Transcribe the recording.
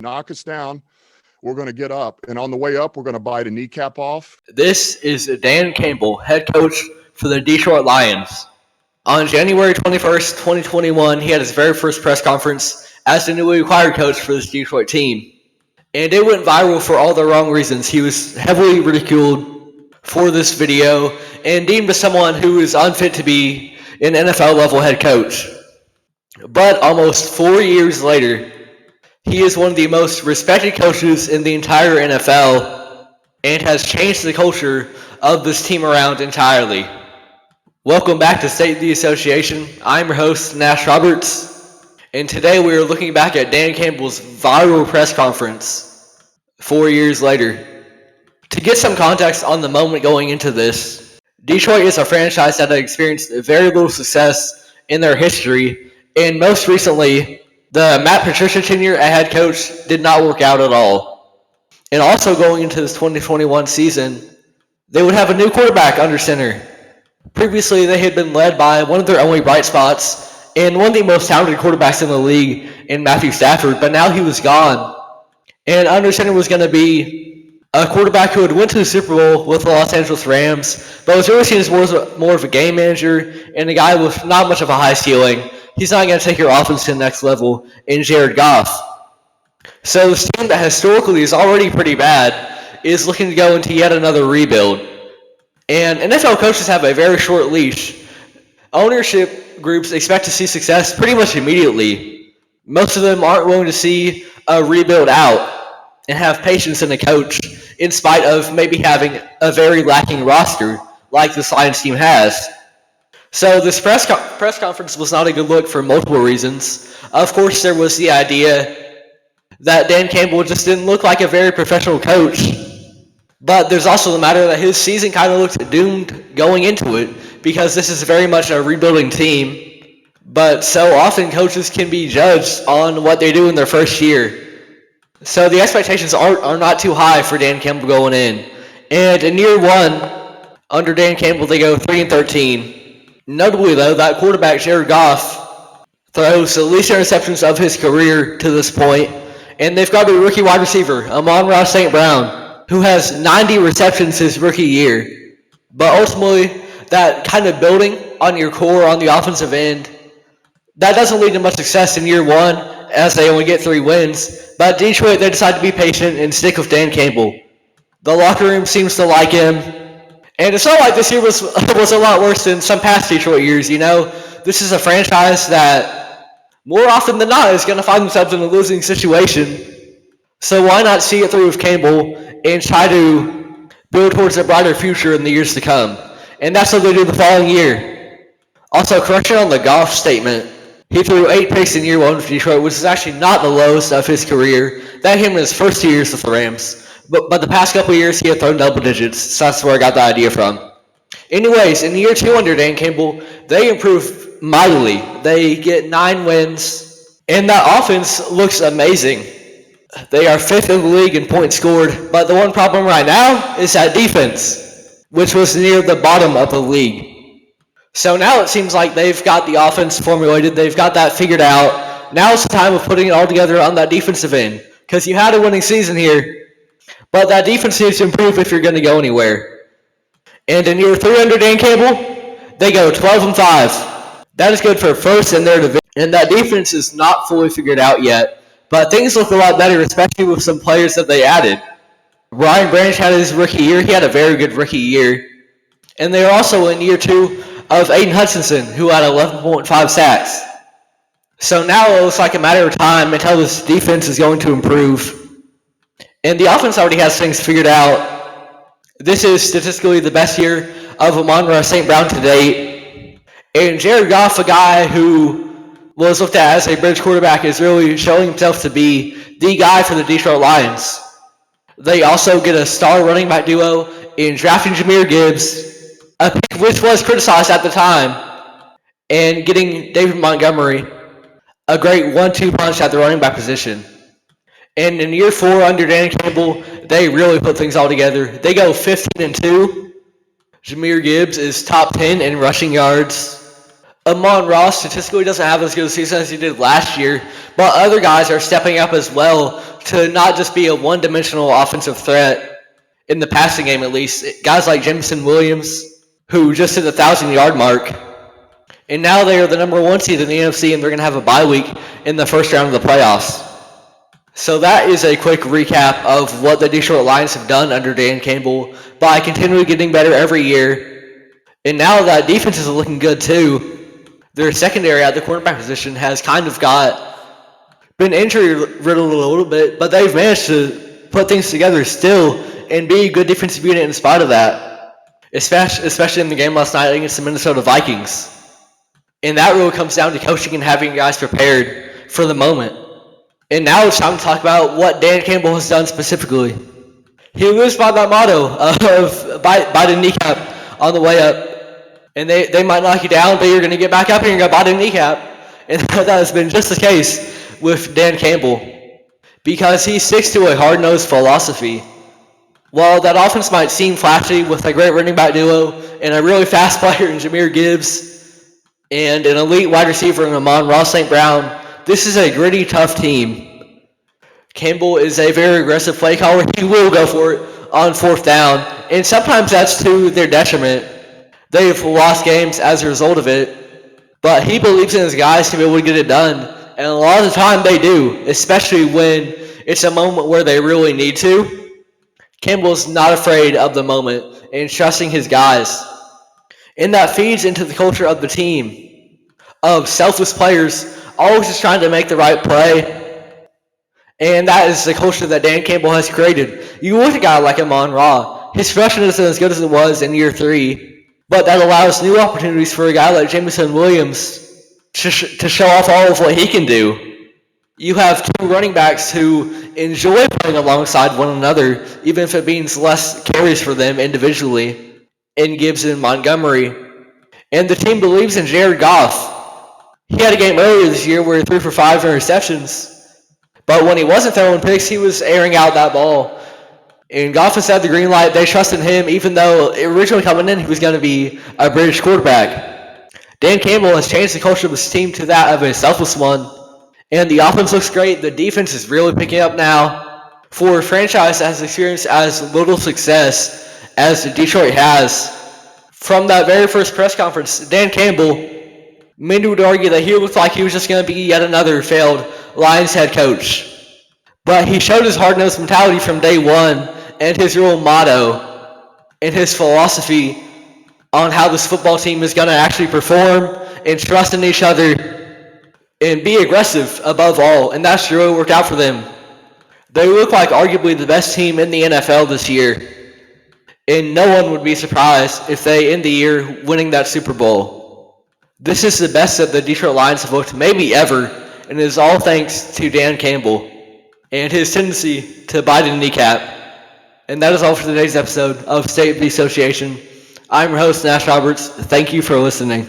knock us down, we're going to get up. And on the way up, we're going to bite a kneecap off. This is Dan Campbell, head coach for the Detroit Lions. On January 21st, 2021, he had his very first press conference as the newly acquired coach for this Detroit team. And it went viral for all the wrong reasons. He was heavily ridiculed for this video and deemed as someone who is unfit to be an NFL-level head coach. But almost 4 years later, he is one of the most respected coaches in the entire NFL and has changed the culture of this team around entirely. Welcome back to State of the Association. I'm your host, Nash Roberts, and today we are looking back at Dan Campbell's viral press conference 4 years later. To get some context on the moment going into this, Detroit is a franchise that had experienced very little success in their history, and most recently, the Matt Patricia tenure at head coach did not work out at all. And also going into this 2021 season, they would have a new quarterback under center. Previously, they had been led by one of their only bright spots and one of the most talented quarterbacks in the league in Matthew Stafford, but now he was gone. And under center was going to be a quarterback who had went to the Super Bowl with the Los Angeles Rams, but was really seen as more of a game manager and a guy with not much of a high ceiling. He's not going to take your offense to the next level in Jared Goff. So this team that historically is already pretty bad is looking to go into yet another rebuild. And NFL coaches have a very short leash. Ownership groups expect to see success pretty much immediately. Most of them aren't willing to see a rebuild out and have patience in a coach in spite of maybe having a very lacking roster like this Lions team has. So this press conference was not a good look for multiple reasons. Of course, there was the idea that Dan Campbell just didn't look like a very professional coach. But there's also the matter that his season kind of looked doomed going into it because this is very much a rebuilding team. But so often coaches can be judged on what they do in their first year. So the expectations are not too high for Dan Campbell going in. And in year one, under Dan Campbell, they go 3-13. Notably, though, that quarterback, Jared Goff, throws the least interceptions of his career to this point, and they've got a rookie wide receiver, Amon-Ra St. Brown, who has 90 receptions his rookie year. But ultimately, that kind of building on your core on the offensive end, that doesn't lead to much success in year one, as they only get 3 wins. But Detroit, they decide to be patient and stick with Dan Campbell. The locker room seems to like him. And it's not like this year was a lot worse than some past Detroit years, you know. This is a franchise that, more often than not, is going to find themselves in a losing situation. So why not see it through with Campbell and try to build towards a brighter future in the years to come? And that's what they do the following year. Also, correction on the Goff statement. He threw 8 picks in year one with Detroit, which is actually not the lowest of his career. That him in his first 2 years with the Rams. But the past couple of years, he had thrown double digits, so that's where I got the idea from. Anyways, in year 2 under Dan Campbell, they improve mightily. They get 9 wins, and that offense looks amazing. They are 5th in the league in points scored, but the one problem right now is that defense, which was near the bottom of the league. So now it seems like they've got the offense formulated, they've got that figured out. Now it's the time of putting it all together on that defensive end, because you had a winning season here. But that defense needs to improve if you're going to go anywhere. And in year 3 under Dan Campbell, they go 12-5. That is good for first in their division. And that defense is not fully figured out yet. But things look a lot better, especially with some players that they added. Ryan Branch had his rookie year. He had a very good rookie year. And they are also in year 2 of Aiden Hutchinson, who had 11.5 sacks. So now it looks like a matter of time until this defense is going to improve. And the offense already has things figured out. This is statistically the best year of Amon-Ra St. Brown to date. And Jared Goff, a guy who was looked at as a bridge quarterback, is really showing himself to be the guy for the Detroit Lions. They also get a star running back duo in drafting Jahmyr Gibbs, a pick which was criticized at the time, and getting David Montgomery, a great 1-2 punch at the running back position. And in year 4 under Dan Campbell, they really put things all together. They go 15-2. Jahmyr Gibbs is top 10 in rushing yards. Amon-Ra statistically doesn't have as good a season as he did last year, but other guys are stepping up as well to not just be a one-dimensional offensive threat in the passing game, at least. Guys like Jameson Williams, who just hit the 1,000-yard mark, and now they are the number 1 seed in the NFC, and they're going to have a bye week in the first round of the playoffs. So that is a quick recap of what the Detroit Lions have done under Dan Campbell by continually getting better every year. And now that defense is looking good too. Their secondary at the cornerback position has kind of been injury riddled a little bit, but they've managed to put things together still and be a good defensive unit in spite of that, especially in the game last night against the Minnesota Vikings. And that really comes down to coaching and having guys prepared for the moment. And now it's time to talk about what Dan Campbell has done specifically. He lives by that motto of bite a kneecap on the way up. And they might knock you down, but you're going to get back up and you're going to bite a kneecap. And that has been just the case with Dan Campbell, because he sticks to a hard-nosed philosophy. While that offense might seem flashy with a great running back duo and a really fast player in Jahmyr Gibbs and an elite wide receiver in Amon-Ra St. Brown, this is a gritty, tough team. Campbell is a very aggressive play caller. He will go for it on 4th down, and sometimes that's to their detriment. They've lost games as a result of it, but he believes in his guys to be able to get it done, and a lot of the time they do, especially when it's a moment where they really need to. Campbell's not afraid of the moment and trusting his guys, and that feeds into the culture of the team, of selfless players always just trying to make the right play, and that is the culture that Dan Campbell has created. You look at a guy like Amon-Ra, his freshman isn't as good as it was in year 3, but that allows new opportunities for a guy like Jameson Williams to show off all of what he can do. You have 2 running backs who enjoy playing alongside one another, even if it means less carries for them individually, in Gibbs and Montgomery. And the team believes in Jared Goff. He had a game earlier this year where he threw for 5 interceptions, but when he wasn't throwing picks, he was airing out that ball. And Goff has had the green light. They trusted him, even though originally coming in, he was going to be a British quarterback. Dan Campbell has changed the culture of this team to that of a selfless one. And the offense looks great. The defense is really picking up now. For a franchise that has experienced as little success as Detroit has, from that very first press conference, Dan Campbell, many would argue that he looked like he was just going to be yet another failed Lions head coach. But he showed his hard-nosed mentality from day one, and his real motto and his philosophy on how this football team is going to actually perform and trust in each other and be aggressive above all. And that's really worked out for them. They look like arguably the best team in the NFL this year. And no one would be surprised if they end the year winning that Super Bowl. This is the best that the Detroit Lions have looked maybe ever, and it is all thanks to Dan Campbell and his tendency to bite a kneecap. And that is all for today's episode of State of the Association. I'm your host, Nash Roberts. Thank you for listening.